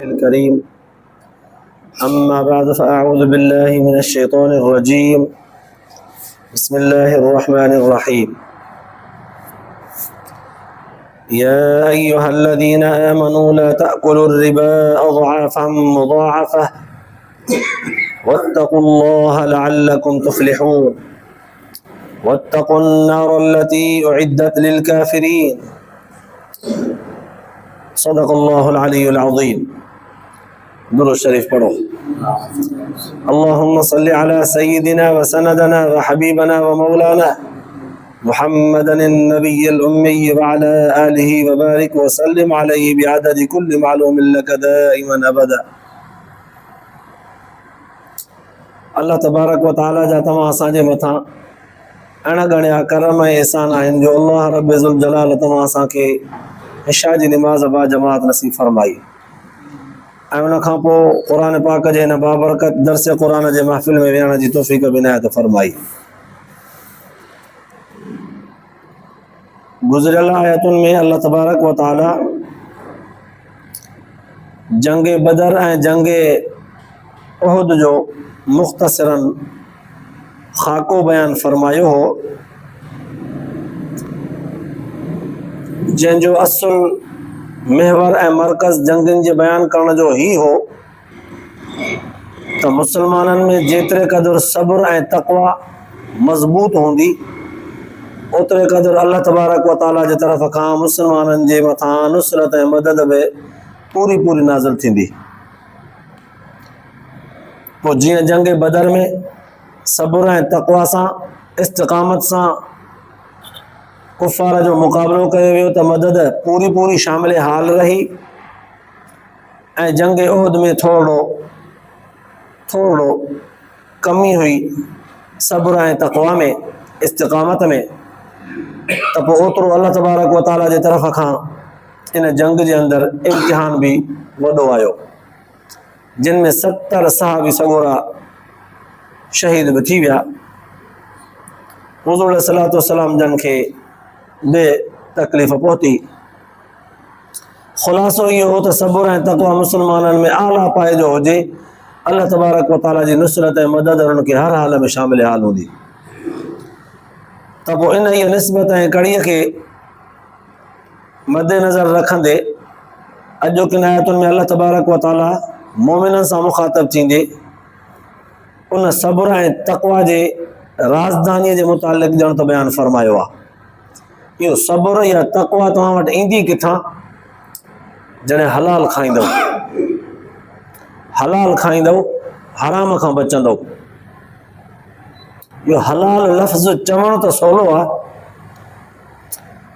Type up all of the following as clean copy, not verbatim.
الكريم أما بعد فأعوذ بالله من الشيطان الرجيم بسم الله الرحمن الرحيم يا أيها الذين آمنوا لا تأكلوا الربا أضعافا مضاعفة واتقوا الله لعلكم تفلحون واتقوا النار التي أعدت للكافرين صدق الله العلي العظيم दुरूद शरीफ पढ़ो। अल्लाहुम्मा सल्ली अला सय्यिदिना व सनदना व हबीबना व मौलाना मुहम्मदन नबिय्यिल उम्मी व अला आलिहि व बारिक व सल्लिम अलैहि बिअददि कुल्लि मालूमिन लक दाइमन अबदा। अल्लाह तबारक व तआला जा तमाम असांजे मथां अणगणिया करम ऐं एहसान आहिनि जो अल्लाह रब ज़ुल जलाल तमाम असांखे इशा जी निमाज़ बा जमात नसीब फरमाई ऐं उन खां पोइ क़ुरान पाक जे हिन बाबरकत दर्स क़ुरान जे महफ़िल में विहण जी तौफ़ीक़ इनायत फरमाई। गुज़िरियल आयतुनि में अल्लाह तबारक व तआला जंग बदर ऐं जंग उहुद जो मुख़्तसरन ख़ाको बयान फरमायो हो, जंहिंजो असुल महवर ऐं मरकज़ जंगनि जे बयान करण जो ही हो त मुसलमाननि में जेतिरे क़दुरु सब्र ऐं तक़वा मज़बूत हूंदी ओतिरे क़दुरु अल्लाह तबारक व तआला जे तरफ़ खां मुसलमाननि जे मथां नुसरत ऐं मदद बि पूरी पूरी नाज़िल थींदी। पोइ जीअं जंग बदर में सब्र ऐं तक़वा सां इस्तिक़ामत सां कुफ़ार जो मुक़ाबिलो कयो वियो त मदद पूरी पूरी शामिल हाल रही ऐं जंग उहुद में थोरो कमी हुई सब्र ऐं तक़वा में इस्तिक़ामत में, त पोइ ओतिरो अल्लाह तबारक व तआला जे तरफ़ खां इन जंग जे अंदरि इम्तिहान बि वॾो आयो, जिन में 70 सहाबी सॻोरा शहीद बि थी विया। हुज़ूर सल्लल्लाहु अलैहि वसल्लम जन खे बे तकलीफ़ पहुती। ख़ुलासो इहो हो त सब्र ऐं तक़वा मुसलमाननि में आला पाए जो हुजे, अल्लाह तबारक व तआला जी नुसरत ऐं मदद उन्हनि खे हर हाल में शामिल हाल हूंदी। त पोइ इन इहा निस्बत ऐं कड़ीअ खे मद्देनज़र रखंदे अॼोकिन आयतुनि में अल्लाह तबारक व तआला मोमिननि सां मुख़ातब थींदे उन सब्र ऐं तक़वा जे राज़दानीअ जे मुतालिक़ ॼण त बयानु फरमायो आहे। इहो सब्र या तक़वा तव्हां वटि ईंदी किथां? जॾहिं हलाल खाईंदव हराम खां बचंदव। इहो हलाल लफ़्ज़ चवण त सवलो आहे,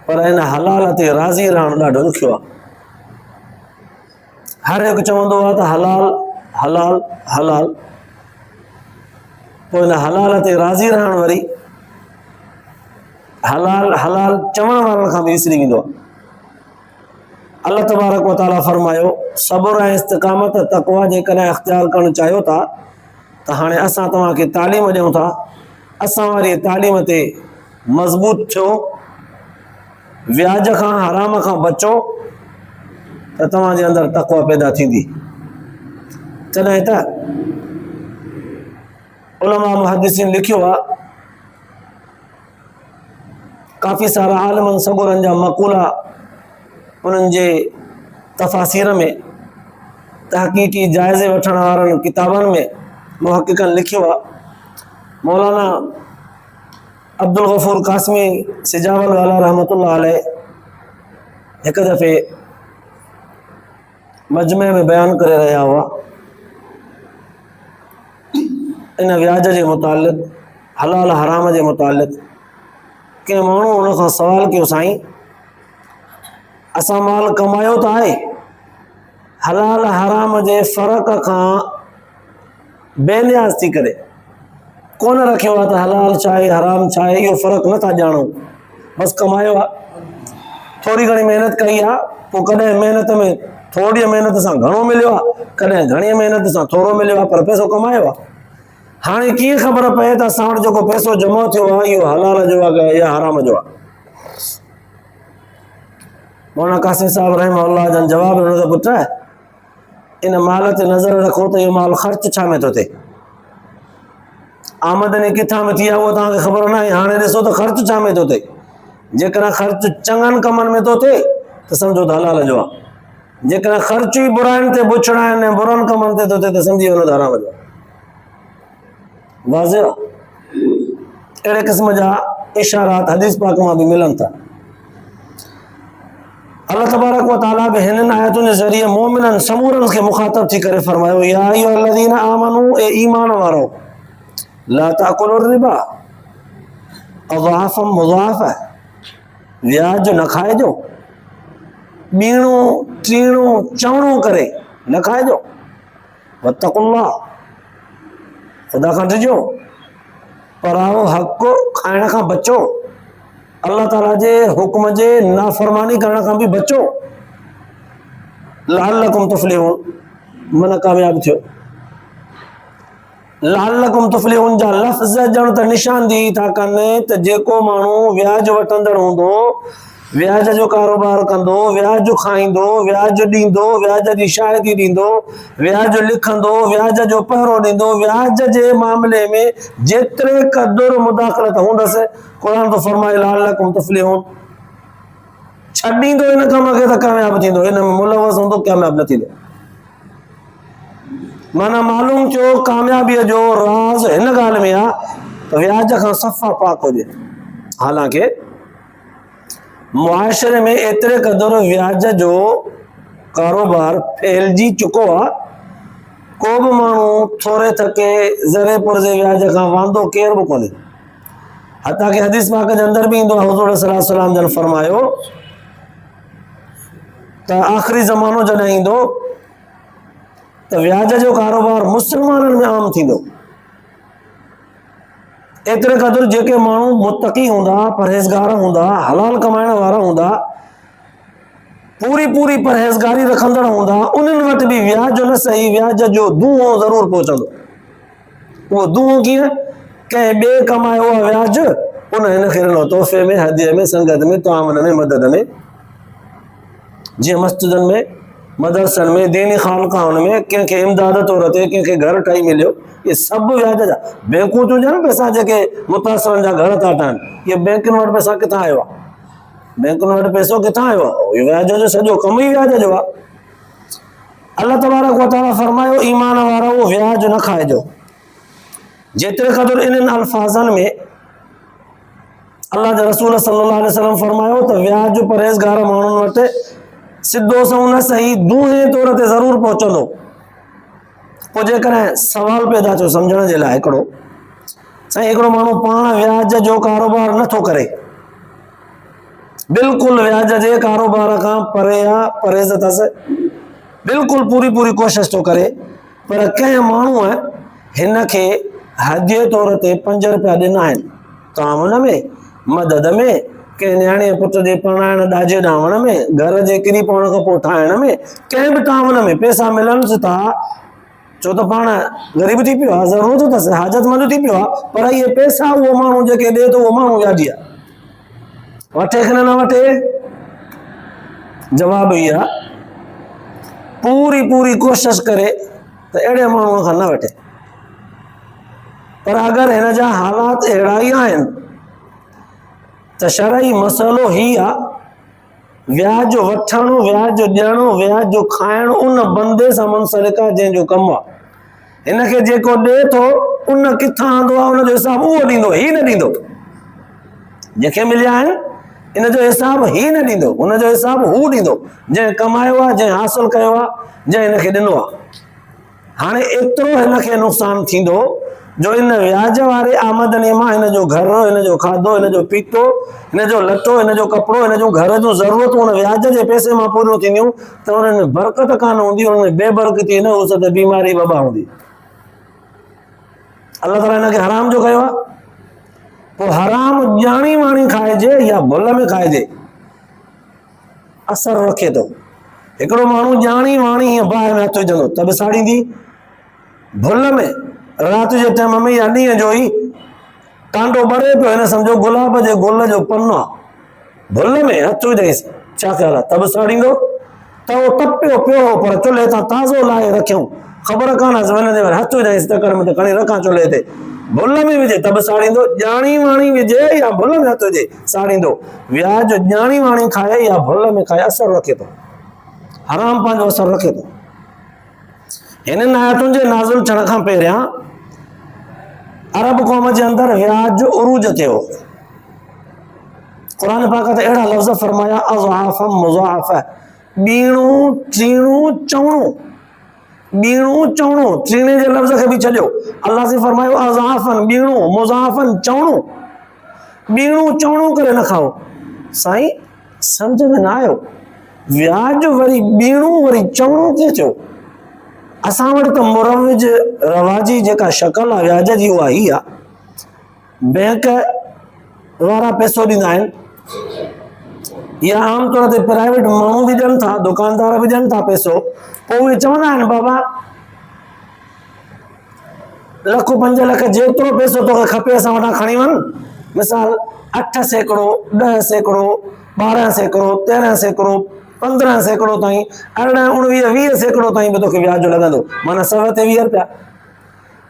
पर हिन हलाल ते राज़ी रहणु ॾाढो ॾुखियो आहे। हर हिकु चवंदो आहे त हलाल हलाल हलाल, पोइ हिन हलाल ते राज़ी रहणु वरी हलाल हलाल चवण वारनि खां बि विसरी वेंदो आहे। अल्लाह तबारक व तआला फरमायो सब्र ऐं इस्तिक़ामत तक़वा जेकॾहिं इख़्तियार करणु चाहियो था त हाणे असां तव्हांखे तालीम ॾियूं था, असां वारी तालीम ते मज़बूत थियो, व्याज खां हराम खां बचो त तव्हांजे अंदरि तक़वा पैदा थींदी। तॾहिं त उलमा मुहद्दिसीन लिखियो आहे, काफ़ी सारा आलिमनि सॻोरनि जा मक़ूला उन्हनि जे तफ़ासीर में तहक़ीक़ी जाइज़े वठण वारनि किताबनि में मुहक़िक़नि लिखियो आहे। मौलाना अब्दुल गफ़ूर क़ासिमी सिजावल वाला रहमतुल्लाह अलैह हिकु दफ़े मजमे में बयानु करे रहिया हुआ इन व्याज जे मुतालिक़ हलाल हराम जे मुतालिक़। कंहिं माण्हू उन खां सवाल कयो, साईं असां माल कमायो त आहे, हलाल हराम जे फ़र्क़ खां बेनियाज़ थी करे कोन रखियो आहे त हलाल छा आहे हराम छा आहे, इहो फ़र्क़ु नथा ॼाणूं, बसि कमायो आहे, थोरी घणी महिनत कई आहे, पोइ कॾहिं महिनत में थोरी महिनत सां घणो मिलियो आहे, कॾहिं घणी महिनत सां थोरो मिलियो आहे, पर पैसो कमायो आहे। हाणे कीअं ख़बर पए त असां वटि जेको पैसो जमा थियो आहे इहो हलाल जो आहे या हराम जो आहे? मौलाना क़ासिम साहिब रहमहुल्लाह जन जवाब ॾिनो त पुट इन माल ते नज़र रखो त इहो माल ख़र्च छा में थो थिए, आमदनी किथां में थी आहे उहो तव्हांखे ख़बर न आहे। हाणे ॾिसो त ख़र्च छा में थो थिए। जेकॾहिं ख़र्च चङनि कमनि में थो थिए त सम्झो त हलाल जो आहे, जेकॾहिं ख़र्च ई बुराइनि ते बुछड़ा आहिनि ऐं बुरनि कमनि ते थो थिए त सम्झी वञो त हराम जो आहे। वाज़िह अहिड़े क़िस्म जा इशारात हदीस पाक मां बि मिलनि था। अल्लाह तबारक व तआला बि हिननि आयतुनि जे ज़रिए मोमिननि समूरनि खे मुखातब थी करे फरमायो, या अय्युहल्लज़ीना आमनू, ए ईमान वारो, ला ताकुलु रिबा अज़आफ़न मुज़ाफ़ा, व्याज न खाइजो, ॿीणो टीणो चवणो करे न खाइजो, वत्तक़ुल्लाह, ख़ुदा खां डिॼो, पराओ हक़ खाइण खां बचो, अल्लाह ताला जे हुक्म जे नाफ़रमानी करण खां बि बचो, लअल्लकुम तुफ़्लिहून, मन कामयाब थियो। लअल्लकुम तुफ़्लिहून जा लफ़्ज़ ॼण त निशानदेही था कनि त जेको माण्हू व्याज वठंदड़ हूंदो, व्याज जो कारोबार कंदो, व्याज खाईंदो, व्याज ॾींदो, व्याज जी शाहिदी ॾींदो, व्याज लिखंदो, व्याज जो पहरो ॾींदो, व्याज जे मामले में जेतिरे क़दुरु मुदाख़लत हूंदसि, क़ुरान तो फरमाए लअल्लकुम तुफ़्लिहून, छॾींदो इन कम खे त कामयाब थींदो, इन में मुलवस हूंदो कामयाब न थींदो। माना मालूम थियो कामयाबीअ जो राज़ हिन ॻाल्हि में आहे त व्याज खां सफ़ा पाक हुजे। हालांकि मुआशरे में एतिरे क़दुरु व्याज जो कारोबार फैलिजी चुको आहे, को बि माण्हू थोरे थके ज़रे पुरजे व्याज खां वांदो केर बि कोन्हे। हता कि हदीस पाक जे अंदर बि ईंदो आहे, हुज़ूर सल्लल्लाहु अलैहि वसल्लम जन फरमायो त आख़िरी ज़मानो जॾहिं ईंदो त व्याज जो कारोबार मुसलमाननि में आम थींदो। एतिरे क़दुरु जेके माण्हू मुत्तक़ी हूंदा, परहेज़गार हूंदा, हलाल कमाइण वारा हूंदा, पूरी पूरी परहेज़गारी रखंदड़ हूंदा, उन्हनि वटि बि व्याज न सही, व्याज जो दूंहों ज़रूरु पहुचंदो। उहो दूंहों कीअं? कंहिं ॿिए कमायो आहे व्याज, उन हिनखे ॾिनो तोहफ़े में, हदीअ में, संगत में, तामन में, मदद में। जीअं मस्जिदनि में, मदरसनि में, दीनी ख़ानक़ाहुनि में कंहिंखे इमदाद तौर ते कंहिंखे घर ठही मिलियो, इहे सभु व्याज जा। बैंकूं थियूं ॾियनि पैसा जेके मुतासिरनि जा घर था ठहनि, इहे बैंकुनि वटि पैसा किथां आयो आहे? बैंकुनि वटि पैसो किथां आयो आहे? इहो व्याज जो सॼो कमु ई व्याज जो आहे। अल्लाह तबारक व तआला फरमायो, ईमान वारो व्याज न खाइजो। जेतिरे क़दुरु इन्हनि अल्फाज़नि में अल्लाह जे रसूल सल्लल्लाहु अलैहि वसल्लम फरमायो त व्याज परहेज़गार माण्हुनि वटि सिधो सो न सही दूहे तौर ते ज़रूरु पहुचंदो। पोइ जेकॾहिं सवाल पैदा थियो सम्झण जे लाइ हिकिड़ो, साईं हिकिड़ो माण्हू पाण व्याज जो कारोबार नथो करे, बिल्कुलु व्याज जे कारोबार खां परे आहे, परहेज़ अथसि, बिल्कुलु पूरी पूरी कोशिशि थो करे, पर कंहिं माण्हूअ हिन खे हदीअ तौर ते 5 रुपया ॾिना आहिनि, तामन में, मदद में, कंहिं न्याणे पुट जे परणाइण ॾाजे ॾावण में, घर जे किरी पवण खां पोइ ठाहिण में, कंहिं बि तामन में पैसा मिलनि था, छो त पाण ग़रीब थी पियो आहे, ज़रूरत अथसि, हाजतमंद थी पियो आहे, पर इहे पैसा उहो माण्हू जेके ॾिए थो उहो माण्हू व्याजी आहे। वठे कि न वठे? जवाबु इहो आहे, पूरी पूरी कोशिशि करे त अहिड़े माण्हूअ खां न वठे। पर अगरि हिन जा हालात अहिड़ा ई आहिनि त शरई मसइलो ही आहे, व्याज वठणु, व्याज ॾियणु, व्याज खाइणु उन बंदे सां मुंसलिक आहे जंहिंजो कमु आहे। हिनखे जेको ॾिए थो उन किथां आंदो आहे, उनजो हिसाबु उहो ॾींदो, ही न ॾींदो। जंहिंखे मिलिया आहिनि इन जो हिसाबु ही न ॾींदो, उनजो हिसाबु हू ॾींदो, जंहिं कमायो आहे, जंहिं हासिलु कयो आहे, जंहिं हिनखे ॾिनो आहे। हाणे एतिरो हिनखे नुक़सानु थींदो जो इन व्याज वारे आमदनी मां हिन जो घर, हिन जो खाधो, हिन जो पीतो, हिन जो लटो, हिन जो कपिड़ो, हिन जूं घर जूं ज़रूरतूं उन व्याज जे पैसे मां पूरियूं थींदियूं त उन्हनि में बरकत कान हूंदी, उन्हनि में बेबरकती न हुअसि त बीमारी वबा हूंदी। अल्लाह ताला हिनखे हराम जो कयो आहे। पोइ हराम ॼाणी वाणी खाइजे या भुल में खाइजे, असर रखे थो। हिकिड़ो माण्हू ॼाणी वाणी हीअं बाहि में हथ विझंदो त बि साड़ींदी, भुल में राति जे टाइम में या ॾींहं जो ई टांडो ॿरे पियो, हिन सम्झो गुलाब जे गुल जो पनो आहे, भुल में हथ विझेसि, छा ख़्याल आहे? त बि साड़ींदो, त उहो तपियो पियो पर चुल्हे तां ताज़ो लाहे रखियऊं, ख़बर कान वञे ते हथ विझाईंसि तकड़ में त खणी रखां चुल्हे ते, भुल में विझे त बि साड़ींदो, ॼाणी वाणी विझे या भुल में हथ विझे साड़ींदो। व्याज ॼाणी वाणी खाए या भुल में खाए असर रखे थो, हराम पंहिंजो असर रखे थो। हिननि आयतुनि जे नाज़िल थियण खां पहिरियां अरब क़ौम जे अंदरि व्याज उरूज थियो। क़ुरान पाक ते अहिड़ा लफ़्ज़ फरमाया अज़आफ़ मुज़ाफ़, ॿीणो टीणो चवणो, ॿीणो चवणो, टीणे जे लफ़्ज़ खे बि छॾियो, अल्लाह से फरमायो अज़आफ़न ॿीणो मुज़ाफ़न चवणो, ॿीणो चवणो करे न खाओ। साईं सम्झ में न आयो, व्याज वरी ॿीणो वरी चवणो कीअं थियो? असां वटि त मुरविज रवाजी जेका शक्ल आहे व्याज जी उहा ई आहे, बैंक वारा पैसो ॾींदा आहिनि या आमतौर ते प्राइवेट माण्हू बि ॾियनि था, दुकानदार बि ॾियनि था पैसो, पोइ उहे चवंदा आहिनि बाबा लख 5 लख जेतिरो पैसो तोखे खपे असां वटां खणी वञ, मिसाल 8 सैकड़ो 10 सैकड़ो 12 सैकड़ो 13 सैकड़ो 15 सैकड़ो ताईं 18 19 20 सैकड़ो ताईं बि तोखे व्याज लॻंदो, माना 100 ते 20 रुपया,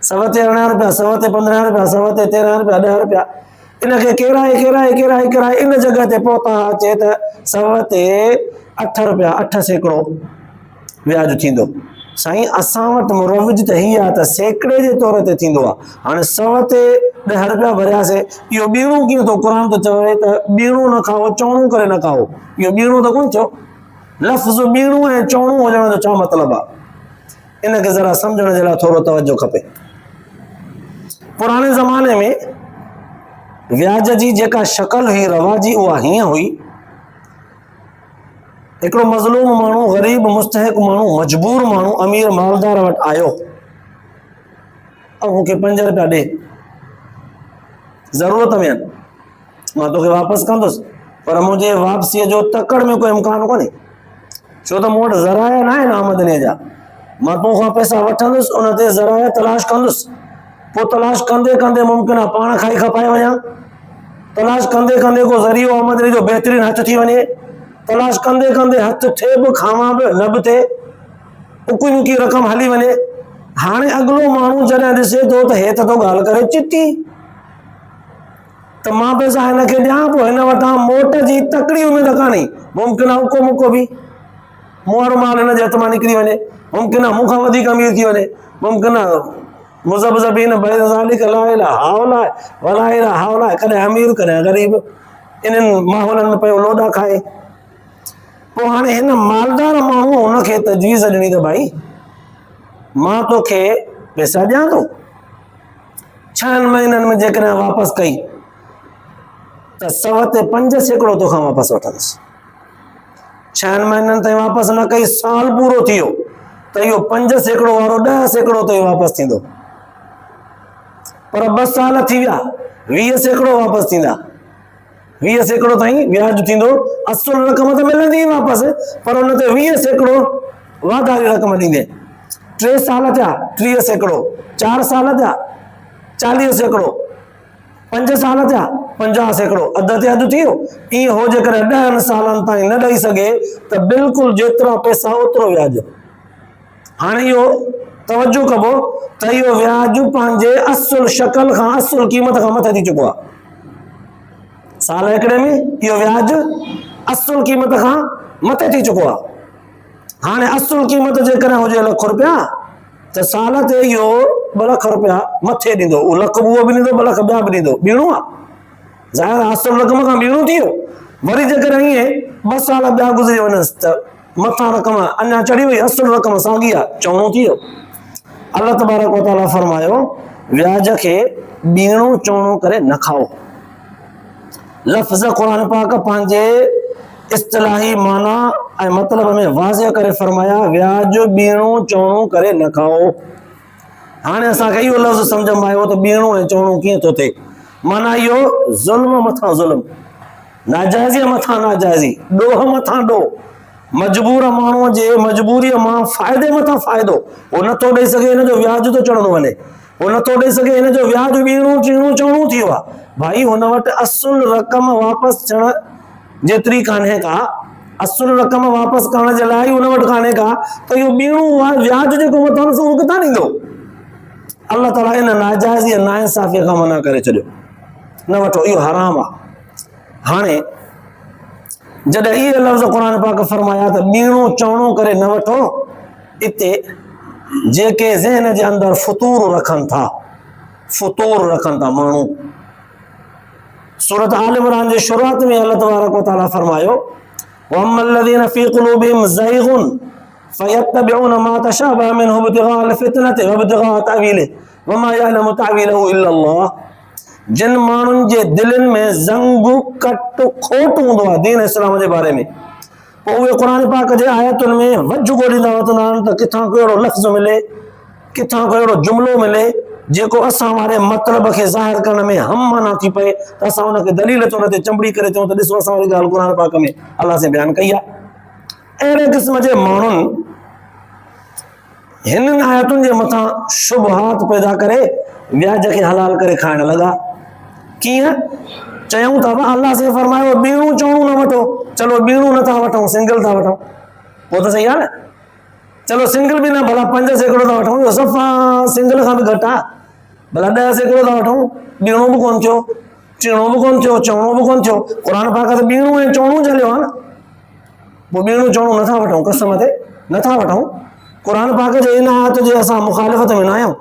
100 ते 18 रुपया, 100 ते 15 रुपया, 100 ते 13 रुपया 10 रुपया। इनखे केराए इन जॻह ते पहुता अचे त 100 ते 8 रुपया 8 सैकड़ो व्याज थींदो। साईं असां वटि मुरविज त ही आहे त सैकड़े जे तौर ते थींदो आहे। हाणे 100 ते 10 रुपया भरियासीं, इहो ॿीणो कीअं थो? क़ुरान त चवे त ॿीणो न खाओ, चवणो करे न खाओ, इहो ॿीणो त कोन थियो। लफ़्ज़ ॿीणो ऐं चवणो हुजण जो छा मतिलबु आहे? इनखे ज़रा सम्झण जे लाइ थोरो तवजो खपे। पुराणे ज़माने में व्याज जी जेका शक्ल हुई रवाजी उहा हीअं हुई, हिकिड़ो मज़लूम माण्हू, ग़रीब मुस्तहिक माण्हू, मजबूर माण्हू अमीर मालदार वटि आयो और मूंखे 5 रुपया ॾे, ज़रूरत में आहिनि, मां तोखे वापसि कंदुसि, पर मुंहिंजे वापसीअ जो तकड़ में कोई इम्कान कोन्हे, छो त मूं वटि ज़राया न आहिनि आमदनीअ जा। मां तोखां पैसा वठंदुसि, उन ते ज़राया तलाश कंदुसि, पोइ तलाश कंदे कंदे मुमकिन आहे पाण खाई खपाए वञा, तलाश कंदे कंदे को ज़रियो आमदनी जो बहितरीन हथ थी वञे, तलाश कंदे कंदे हथ थे बि खावां बि न बि थिए, उकी मुकी रक़म हली वञे। हाणे अॻिलो माण्हू जॾहिं ॾिसे थो त हे त थो ॻाल्हि करे चिटी, त मां पैसा हिनखे ॾियां, पोइ हिन वटां मोट जी तकड़ी उमेद कान्हे, मुमकिन आहे उको मुको बि मूं वारो माल हिन जे हथ मां निकिरी वञे, मुमकिन आहे मूंखां वधीक अमीर थी वञे, मुमकिन आहे मुज़बज़बीन बैन ज़ालिक ला इलाहा हाउला वला इलाहा हाउला, कॾहिं अमीर कॾहिं ग़रीब, इन्हनि माहौलनि में पियो लोॾा खाए। पोइ हाणे हिन मालदार माण्हू हुनखे तजवीज़ ॾिनी त भाई मां तोखे पैसा ॾियां थो, 6 महीननि में जेकॾहिं वापसि कई त 100 ते 5 सैकड़ो तोखां वापसि वठंदुसि, 6 महीननि ताईं वापसि न कई, साल पूरो थी वियो त इहो 5 सैकड़ो वारो 10 सैकड़ो ताईं वापसि थींदो, पर 2 साल थी विया 20 सैकड़ो वापसि थींदा, 20 सैकड़ो ताईं व्याज थींदो, असुल रक़म त मिलंदी वापसि, पर उन ते 20 सैकड़ो वाधारी रक़म ॾींदे। 3 साल थिया 30 सैकड़ो, 4 साल थिया 40 सैकड़ो, 5 साल थिया 50 सैकड़ो, अधु ते अधु थी वियो। ईअं हो जेकॾहिं 10 सालनि ताईं न ॾेई सघे त बिल्कुलु जेतिरा पैसा ओतिरो व्याज। हाणे इहो तवजो कबो त इहो व्याज पंहिंजे असुल शक्ल खां, असुल क़ीमत खां मथे थी चुको आहे। साल हिकिड़े में इहो व्याज असुल क़ीमत खां मथे थी चुको आहे। हाणे असुल क़ीमत जेकॾहिं हुजे ₹1 रुपया त साल ते इहो 2 लख रुपया मथे ॾींदो, उहो लख उहो बि ॾींदो, 2 लख ॿिया बि ॾींदो, ॿीणो आहे, ज़ाहिर असुल रक़म खां ॿीणो थी वियो। वरी जेकॾहिं ईअं 2 साल ॿिया गुज़री वञसि त मथां रक़म अञा चढ़ी वई, असुल रक़म साॻी आहे, चवणो थी वियो। अल्लाह तबारक व तआला फरमायो व्याज खे ॿीणो चवणो करे न खाओ। लफ़्ज़ क़ुरान पाक पंहिंजे इस्तिलाही माना ऐं मतिलब में वाज़िह करे फरमाया व्याज ॿीणो चवणो करे न खाओ। हाणे असांखे इहो लफ़्ज़ सम्झ में आयो त ॿीणो ऐं चवणो कीअं थो थिए, माना इहो ज़ुल्म मथां ज़ुल्म, नाजाइज़ीअ मथां नाजाइज़ी, ॾोह मथां ॾोह, मजबूर माण्हूअ जे मजबूरीअ मां फ़ाइदे मथां फ़ाइदो, उहो नथो ॾेई सघे हिन जो व्याज थो चढ़ंदो वञे, उहो नथो ॾेई सघे हिन जो व्याज ॿीणो टीणो चवणो थी वियो आहे। भाई हुन वटि असुल रक़म वापसि थियण जेतिरी कान्हे का, असुल रक़म वापसि करण जे लाइ उन वटि कान्हे का त इहो ॿीणो व्याज जेको वठण सां उहो किथां ॾींदो? अल्लाह ताला इन नाजाइज़ी नाइंसाफ़ीअ खां मना करे छॾियो, न वठो, इहो हराम आहे। हाणे जॾहिं इहे लफ़्ज़ क़ुर पाक फरमाया त ॿीणो चवणो करे न वठो, इते जेके ज़हन जे अंदरि फतूर रखनि था माण्हू, सूरत आल इमरान जे शुरूआत में अल्लाह तबारक व तआला फरमायो वअम्मल्लज़ीना फ़ी क़ुलूबिहिम ज़ैग़ुन फ़यत्तबिऊन मा तशाबह मिन्हु इब्तिग़ाअल फ़ितनति वइब्तिग़ाअ तावीलिहि वमा यअलमु तावीलहु इल्लल्लाह। जिन माण्हुनि जे दिलनि में ज़ंग कट खोट हूंदो आहे दीन इस्लाम जे बारे में, पोइ उहे क़ुर पाक जे आयतुनि में वझ ॻोल्हींदा वठंदा आहिनि त किथां को अहिड़ो लफ़्ज़ मिले, किथां को अहिड़ो जुमिलो मिले जेको असां वारे मतिलब खे ज़ाहिर करण में हम माना थी पए त असां उनखे दलील चवण ते चंबड़ी करे चऊं त ॾिसो असां वारी ॻाल्हि क़ुर पाक में अल्लाह से बयानु कई आहे। अहिड़े क़िस्म जे माण्हुनि हिननि आयतुनि जे मथां शुबहात पैदा करे व्याज खे हलाल करे खाइण लॻा। कीअं? चयूं था अल्लाह से फरमायो ॿीणो चवणो न वठो, चलो ॿीणो नथा वठूं, सिंगल था वठूं, पोइ त सही आहे न। चलो सिंगल बि न, भला 5 सैकड़ो था वठूं, इहो सफ़ा सिंगल खां बि घटि आहे। भला 10 सैकड़ो था वठूं, ॿीणो बि कोन थियो, चवणो बि कोन थियो, चवणो बि कोन थियो। क़ुर पाक त ॿीणो ऐं चवणो झलियो आहे न, पोइ ॿीणो चवणो नथा वठूं, कसम ते नथा वठूं। क़ुर पाक जे इन आयत जे असां मुखालिफ़त में न आहियूं।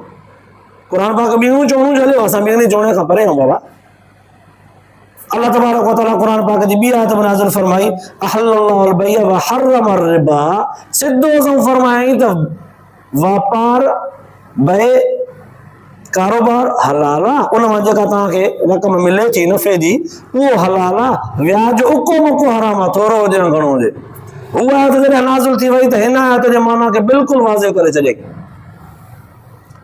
क़ुर पाक ॿीणो चवणो झलियो, असां ॿीणे चवण खां परे आहियूं बाबा। अल्लाह तबारक व तआला क़ुर पाक जी ॿी आयत में नाज़िल फरमाई अहल्लल्लाहुल बैअ व हर्रमर रिबा, सिधो असां फरमाई त वापार बे कारोबार हलाल आहे, उन मां जेका तव्हांखे रक़म मिले थी नफ़े जी उहो हलाल आहे, व्याज उको मुको हराम आहे, थोरो हुजे या घणो हुजे। उहा आयत जॾहिं नाज़िल थी वई त हिन आयत जे माना खे बिल्कुलु वाज़े करे छॾे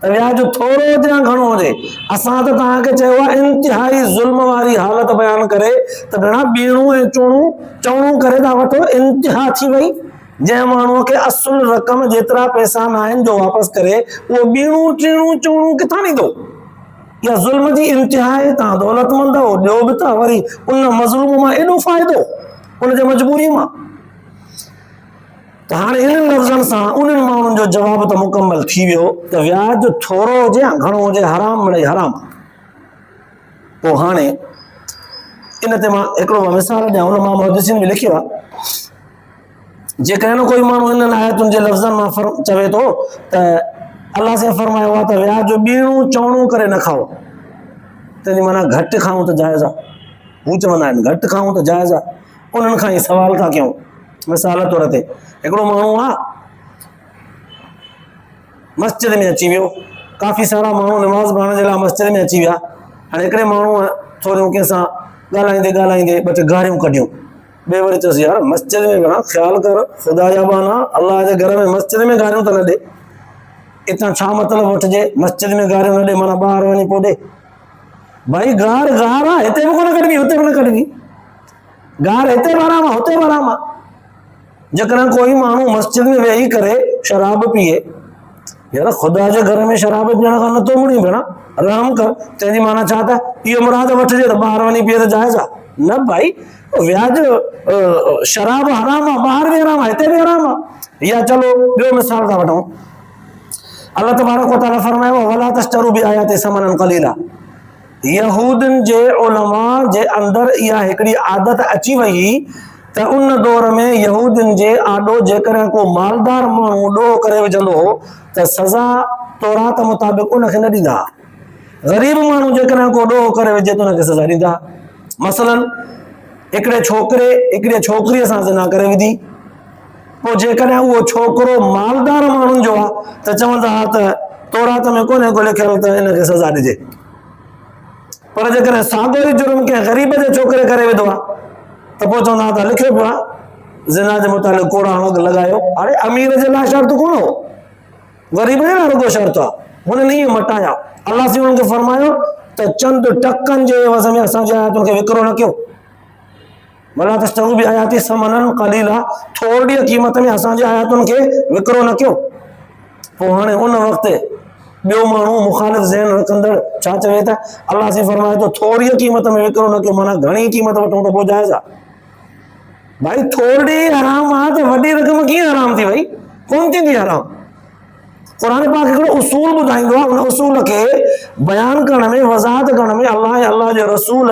त व्याज थोरो हुजे या घणो हुजे। असां त तव्हांखे चयो आहे इंतिहाई ज़ुल्म वारी हालत बयानु करे त भेण ॿीणो ऐं चवणो करे था वठो, इंतिहा थी वई। जंहिं माण्हूअ खे असुल रक़म जेतिरा पैसा न आहिनि जो वापसि करे, उहो ॿीणो टीणो चवणो किथां ॾींदो? इहा ज़ुल्म जी इंतिहा आहे। तव्हां दौलतमंद हो, ॾियो बि था, वरी उन मज़लूम मां एॾो फ़ाइदो उनजे मजबूरी मां। त हाणे इन्हनि लफ़्ज़नि सां उन्हनि माण्हुनि जो जवाब त मुकमल थी वियो त व्याज थोरो हुजे या घणो हुजे हराम मिड़ई हराम। पोइ हाणे इन ते मां हिकिड़ो मिसाल ॾियां, हुन मां मुहद्दिसीन में लिखियो आहे जेकॾहिं न कोई माण्हू इन्हनि आयतुनि जे लफ़्ज़नि मां चवे थो त अल्लाह से फरमायो आहे त व्याज ॿीणो चवणो करे न खाओ, तंहिंजी माना घटि खाऊं त जाइज़ आहे। हू चवंदा आहिनि घटि खाऊं त जाइज़ आहे, उन्हनि खां ई सवाल था कयूं। मिसाल तौर ते हिकिड़ो माण्हू आहे मस्जिद में अची वियो, काफ़ी सारा माण्हू निमाज़ पढ़ण जे लाइ मस्जिद में अची विया। हाणे हिकिड़े माण्हूअ थोरियूं कंहिंसां ॻाल्हाईंदे ॻाल्हाईंदे 2 टे गारियूं कढियूं, ॿिए वरी चयोसि यार मस्जिद में भेण ख़्यालु कर, ख़ुदा जा बाना अल्लाह जे घर में मस्जिद में गारियूं त न ॾे, इतां छा मतिलबु वठिजे, मस्जिद में गारियूं न ॾे माना ॿाहिरि वञी पोइ ॾे। भाई गार आहे, हिते बि कोन कढबी, हुते बि न कढबी, गार हिते बि आराम आहे, हुते बि आराम आहे। जेकॾहिं कोई माण्हू मस्जिद में वेही करे शराब पीए, यार ख़ुदा जे घर में शराब पीअण खां नथो मुड़ी भेण, रहम कर, तंहिंजी माना छा त इहो मुराद वठिजे त ॿाहिरि वञी पीए त जाइज़ आहे? न भाई, व्याज शराब हराम आहे, ॿाहिरि बि हराम आहे, हिते बि हराम आहे। या चलो ॿियो मिसाल था वठूं, अल्लाह तबारक व तआला फरमायो वला तश्तरू बिआयाति समनन क़लीला। यहूदनि जे उलमा जे अंदरि इहा हिकिड़ी आदत अची वई त उन दौर में यहूदनि जे आॾो जेकॾहिं को मालदार माण्हू ॾोह करे विझंदो हो त सज़ा तौरात मुताबिक़ उनखे न ॾींदा। ग़रीब माण्हू जेकॾहिं को ॾोह करे विझे त उनखे सज़ा ॾींदा। मसलन हिकिड़े छोकिरे हिकिड़े छोकिरीअ सां ज़िना करे विधी, पोइ जेकॾहिं उहो छोकिरो मालदार माण्हुनि जो आहे त चवंदा हुआ त तौरात में कोन्हे को लिखियलु त हिनखे सज़ा ॾिजे। पर जेकॾहिं साॻियो ई जुर्म कंहिं ग़रीब जे छोकिरे करे विधो आहे त पोइ चवंदा त लिखियो पियो आहे ज़िना जे मुतालिक़ कोड़ा हणो लॻायो। हाणे अमीर जे लाइ शर्त कोन हो, ग़रीब जे लाइ रुॻो शर्त आहे, हुन ईअं मटाया। अल्लाह से हुननि खे फरमायो त चंद टकनि जे एवज़ में असांजे आयतुनि खे विकिरो न कयो। वला तश्तरू बिआयाति समनन क़लीला, थोरी क़ीमत में असांजे आयतुनि खे विकिरो न कयो। पोइ हाणे उन वक़्तु ॿियो माण्हू मुखालिफ़ ज़हन रखंदड़ छा चवे त अल्लाह से फरमाए थो थोरी क़ीमत में विकिरो न कयो, माना घणी क़ीमत वठूं त पोइ जाइज़ आहे। भाई थोड़ी हराम आ तो वॾी रक़म कीअं हराम थी वई? कोन थींदी हराम। क़ुरान पाक हिकिड़ो उसूल ॿुधाईंदो आहे, उन उसूल खे बयान करण में, वज़ाहत करण में अल्लाह ऐं अल्लाह जो रसूल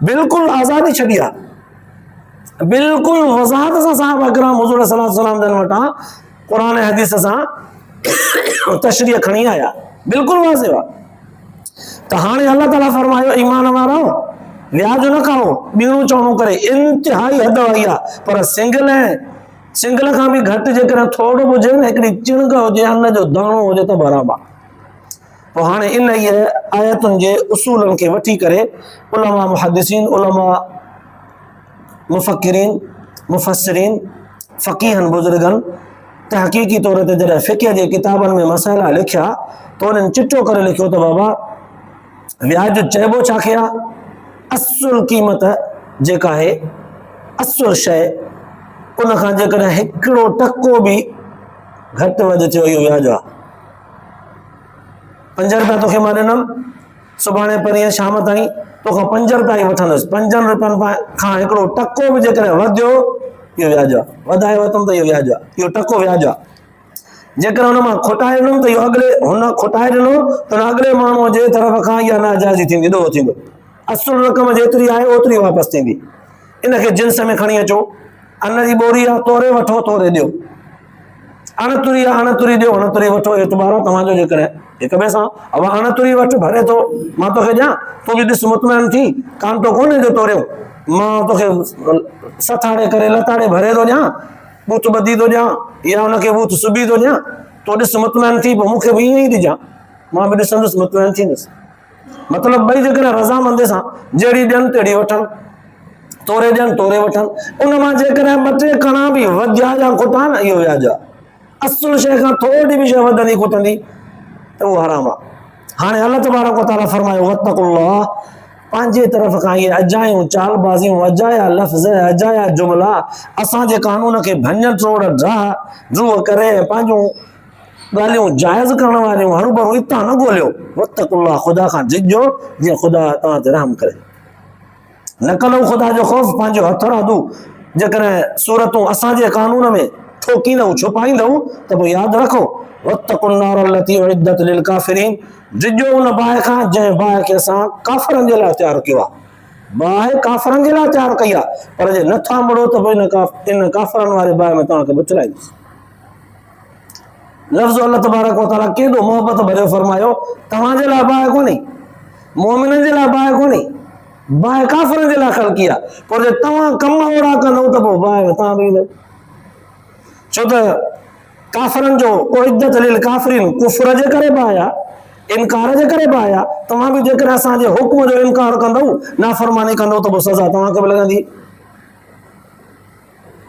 बिल्कुलु आज़ादी छॾी आहे। बिल्कुलु वज़ाहत सां साहब अकराम हुज़ूर सल्लल्लाहु अलैहि वसल्लम जन वटां क़ुरान ऐं हदीस सां तशरीह खणी आया, बिल्कुलु वाज़िह आहे। त हाणे अल्लाह ताला फरमायो ईमान वारो व्याज न खाओ, ॿीणो चवणो करे इंतिहाई हद वई आहे। पर सिंगल खां बि घटि जेकॾहिं थोरो बि हुजे न, हिकिड़ी चिणग हुजे, अन्न जो दाणो हुजे त बराबरि। पोइ हाणे इन आयतुनि जे उसूलनि खे वठी करे उलमा मुहद्दिसीन, उलमा मुफ़क्किरीन, मुफ़स्सिरीन, फ़क़ीहन बुज़ुर्गनि तहक़ीक़ी तौर ते जॾहिं फ़िक़ह जे किताबनि में मसइला लिखिया त उन्हनि चिटो करे लिखियो त बाबा व्याज चइबो छा खे आहे? असुल क़ीमत जेका आहे, असुल शइ, उनखां जेकॾहिं हिकिड़ो टको बि घटि वधि थियो इहो व्याज आहे। 5 रुपया तोखे मां ॾिनमि, सुभाणे परीहं शाम ताईं तोखां 5 रुपया ई वठंदुसि। 5 रुपयनि खां हिकिड़ो टको बि जेकॾहिं वधियो इहो व्याज आहे। वधाए वरितुमि त इहो व्याज आहे, इहो टको व्याज आहे। जेकर हुन मां खोटाए ॾिनुमि त इहो हुन खोटाए ॾिनो त हुन अॻिले माण्हूअ जे तरफ़ खां इहा नाजाइज़ी थींदी, ॾोह थींदो। असुल रक़म जेतिरी आहे ओतिरी वापसि थींदी। इनखे जिन्स में खणी अचो, अन्न जी ॿोरी आहे, तोरे वठो तोरे ॾियो, अणतुरी आहे अणतुरी ॾियो, अणतुरी वठो, एतबार आहे तव्हांजो। जेकॾहिं हिक ॿिए सां अब अणतुरी वठि भरे थो, मां तोखे ॾियां, तूं बि ॾिस मुतमइन थी, कांटो कोन्हे जो तोरियो, मां तोखे सथाड़े करे लताड़े भरे थो ॾियां, बूथ ॿधी थो ॾियां, या हुनखे बूथ सुबी थो ॾियां, तूं ॾिस मुतमइन थी, पोइ मूंखे बि ईअं ई ॾिजां, मां बि ॾिसंदुसि, मुतमइन थींदुसि। मतिलबु ॿई जेकॾहिं रज़ामंदी सां जहिड़ी ॾियनि तहिड़ी वठनि, तोरे ॾियनि तोरे वठनि। उन मां जेकॾहिं 2-3 कणा बि वधिया या खोटा न, इहो व्याज आहे। असुल शइ खां थोरी बि शइ वधंदी खुटंदी त उहो हराम आहे। हाणे अल्लाह तबारक व तआला फरमायो वत्तकुल्लाह, पंहिंजे तरफ़ खां इहे अजायूं चालबाज़ियूं, अजाया लफ़्ज़, अजाया जुमला, असांजे कानून खे भंज टोड़ ड्रूह करे पंहिंजूं ॻाल्हियूं जाइज़ करण वारियूं हरू भरू हितां न ॻोल्हियो। वत्तकुल्लाह, ख़ुदा खां ॾिजो जीअं ख़ुदा तव्हां ते रहम करे। न कंदो ख़ुदा जो ख़ौफ़, पंहिंजो हथरादू जेकॾहिं सूरतूं असांजे कानून में ठोकींदव, छुपाईंदव त पोइ यादि रखो वत्तकुन्नार अल्लती उइद्दत लिल काफ़िरीन, ॾिजो उन बाहि खां जंहिं बाहि खे असां काफ़रनि जे लाइ तयारु कयो आहे। बाहि काफ़रनि जे लाइ तयारु कई आहे, पर जे नथा मुड़ो त पोइ इन काफ़रनि वारे बाहि में तव्हांखे बुचलाईंदुसि। लफ़्ज़ अल्लाह तबारक व तआला केॾो मोहबत भरियो फरमायो, तव्हांजे लाइ बाहि कोन्हे, मोमिननि जे लाइ बाहि कोन्हे, बाहि काफ़रनि जे लाइ ख़लक़ी आहे। पर जे तव्हां कम ओड़ा कंदव त पोइ बाहि में तव्हां बि ईंदव। छो त काफ़रनि जो उइद्दत लिल काफ़िरीन कुफ्र जे करे बाहि आहे, इनकार जे करे बाहि आहे। तव्हां बि जेकॾहिं असांजे हुक्म जो इनकार कंदव, नाफ़रमानी कंदव त पोइ सज़ा तव्हांखे बि लॻंदी।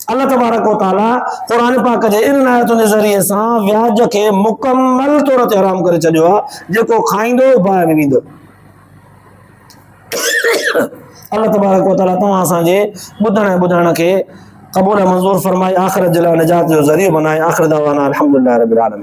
अल्लाह तबारक व तआला क़ुरान पाक जे इन आयतुनि जे ज़रिए सां व्याज खे मुकमल तौर ते हराम करे छॾियो आहे। जेको खाईंदो बाहि में वेंदो। अल्लाह तबारक व तआला तव्हां असांजे ॿुधण ऐं ॿुधाइण खे क़बूल मंज़ूर फरमाए, आख़िरत जे लाइ निजात जो ज़रियो बनाए। आख़िर दावाना अल्हम्दुलिल्लाहि रब्बिल आलमीन।